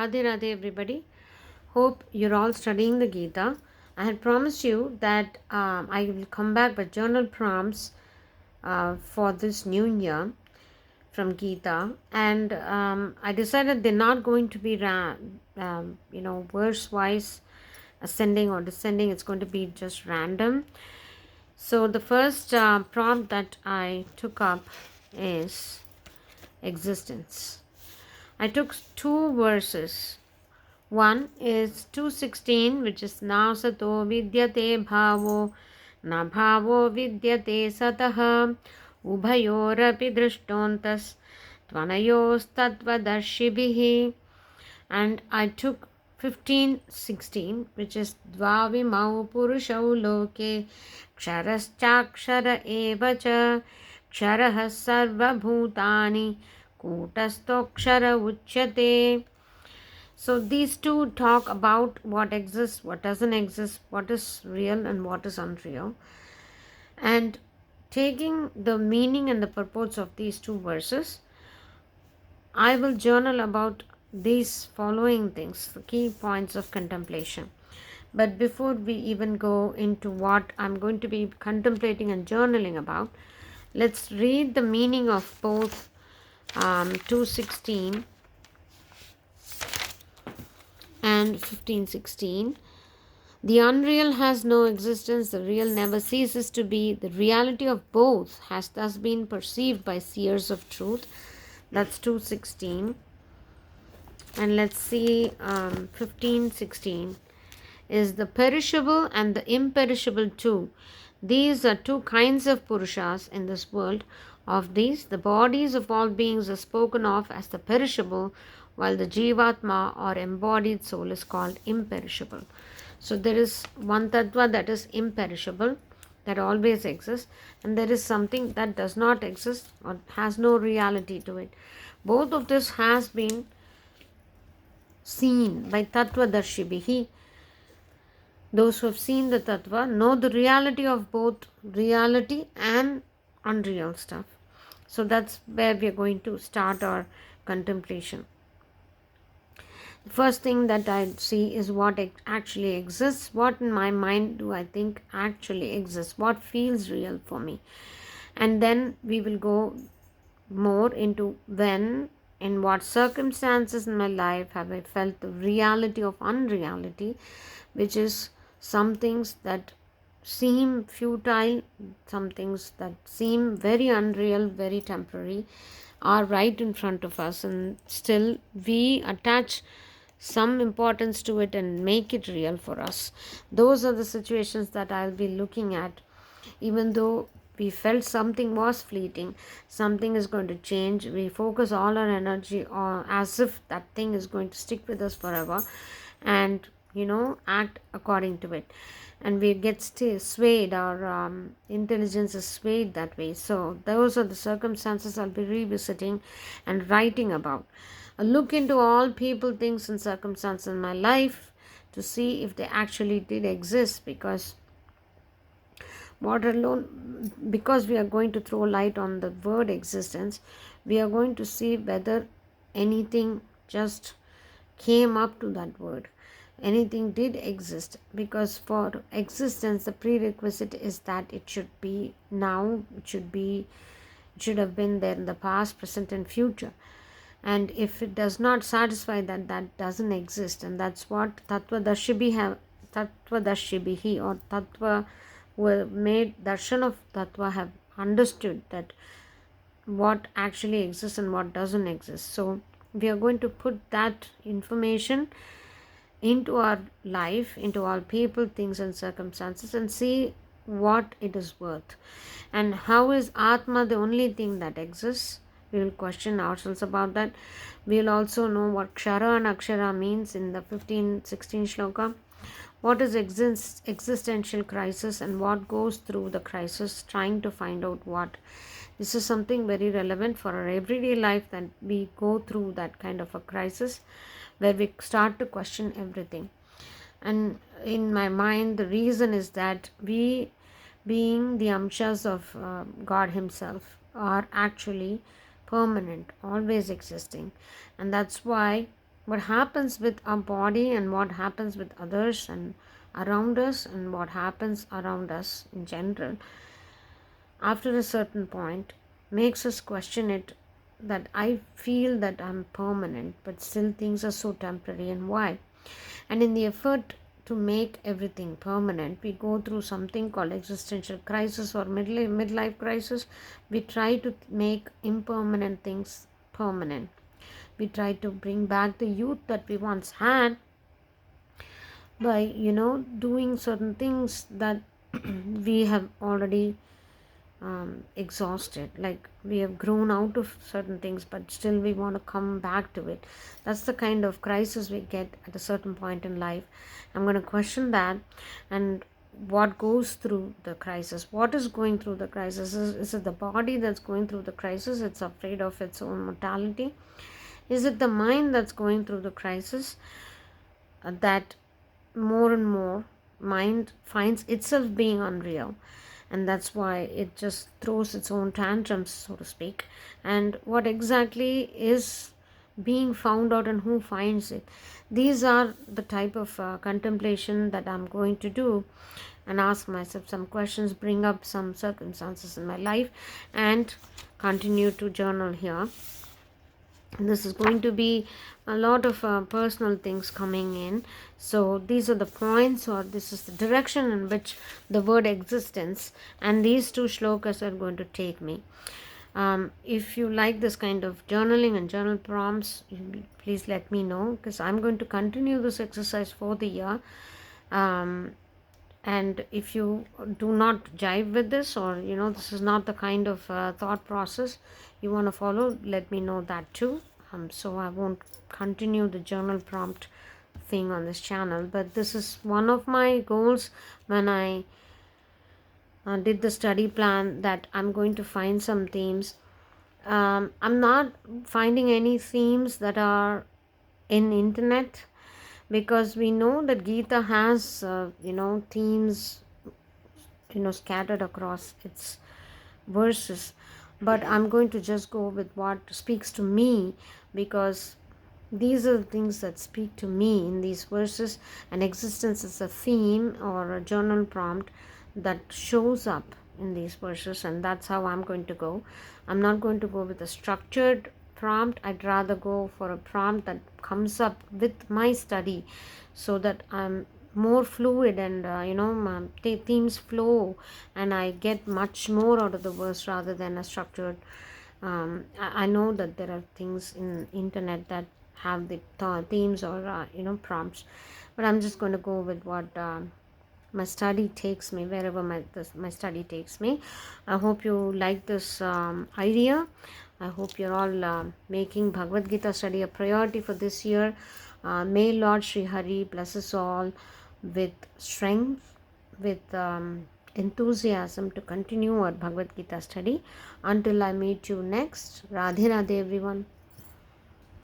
Radhe Radhe everybody. Hope you're all studying the Gita. I had promised you that I will come back with journal prompts for this new year from Gita, and I decided they're not going to be verse wise, ascending or descending. It's going to be just random. So the first prompt that I took up is existence. I took two verses. One is 216, which is na sato vidyate bhavo na bhavo vidyate satah ubhayorapi drishtontas tvanayos tattvadarshibhihi. And I took 1516, which is dvavimau purushau loke ksharaschakshara eva cha ksharah sarvabhutani kutastokshara uchyate. So these two talk about what exists, what doesn't exist, what is real and what is unreal. And taking the meaning and the purports of these two verses, I will journal about these following things, the key points of contemplation. But before we even go into what I'm going to be contemplating and journaling about, let's read the meaning of both 216 and 1516. The unreal has no existence, the real never ceases to be. The reality of both has thus been perceived by seers of truth. That's 216. And let's see 1516 is the perishable and the imperishable too. These are two kinds of purushas in this world. Of these, the bodies of all beings are spoken of as the perishable, while the jivatma or embodied soul is called imperishable. So there is one tattva that is imperishable, that always exists, and there is something that does not exist or has no reality to it. Both of this has been seen by tattvadarshibhihi. Those who have seen the tattva know the reality of both reality and unreal stuff. So that's where we are going to start our contemplation. The first thing that I see is what actually exists. What in my mind do I think actually exists? What feels real for me? And then we will go more into when, in what circumstances in my life have I felt the reality of unreality, which is some things that seem futile, some things that seem very unreal, very temporary, are right in front of us, and still we attach some importance to it and make it real for us. Those are the situations that I'll be looking at. Even though we felt something was fleeting, something is going to change, we focus all our energy on as if that thing is going to stick with us forever, and act according to it, and we get swayed, our intelligence is swayed that way. So those are the circumstances I'll be revisiting and writing about. A look into all people, things and circumstances in my life to see if they actually did exist, because we are going to throw light on the word existence, we are going to see whether anything just came up to that word, anything did exist. Because for existence, the prerequisite is that it should be now, it should have been there in the past, present and future. And if it does not satisfy that, that doesn't exist. And that's what tattvadarshibhihi or tattva who made darshan of tattva have understood, that what actually exists and what doesn't exist. So we are going to put that information into our life, into all people, things and circumstances, and see what it is worth. And how is Atma the only thing that exists? We will question ourselves about that. We will also know what Kshara and Akshara means in the 15-16 shloka. What is existential crisis and what goes through the crisis, trying to find out what. This is something very relevant for our everyday life, that we go through that kind of a crisis where we start to question everything. And in my mind, the reason is that we, being the amshas of God himself, are actually permanent, always existing. And that's why what happens with our body and what happens with others and around us and what happens around us in general, after a certain point, makes us question it, that I feel that I'm permanent, but still things are so temporary, and why? And in the effort to make everything permanent, we go through something called existential crisis or midlife crisis. We try to make impermanent things permanent. We try to bring back the youth that we once had by, doing certain things that we have already exhausted, like we have grown out of certain things, but still we want to come back to it. That's the kind of crisis we get at a certain point in life. I'm going to question that, and what goes through the crisis, what is going through the crisis. Is it the body that's going through the crisis? It's afraid of its own mortality. Is it the mind that's going through the crisis, that more and more mind finds itself being unreal, and that's why it just throws its own tantrums, so to speak? And what exactly is being found out, and who finds it? These are the type of contemplation that I'm going to do, and ask myself some questions, bring up some circumstances in my life, and continue to journal here. This is going to be a lot of personal things coming in. So these are the points, or this is the direction in which the word existence and these two shlokas are going to take me. If you like this kind of journaling and journal prompts, please let me know, because I'm going to continue this exercise for the year. And if you do not jive with this, or this is not the kind of thought process you want to follow, let me know that too. So I won't continue the journal prompt thing on this channel, but this is one of my goals when I did the study plan, that I'm going to find some themes. I'm not finding any themes that are in internet, because we know that Gita has themes scattered across its verses, but I'm going to just go with what speaks to me, because these are the things that speak to me in these verses, and existence is a theme or a journal prompt that shows up in these verses, and that's how I'm going to go. I'm not going to go with a structured prompt. I'd rather go for a prompt that comes up with my study, so that I'm more fluid, and themes flow, and I get much more out of the verse rather than a structured. I know that there are things in internet that have the themes or prompts, but I'm just going to go with what my study takes me, wherever my study takes me. I hope you like this idea. I hope you're all making Bhagavad Gita study a priority for this year. May Lord Sri Hari bless us all with strength, with enthusiasm to continue our Bhagavad Gita study. Until I meet you next, Radhe Radhe everyone.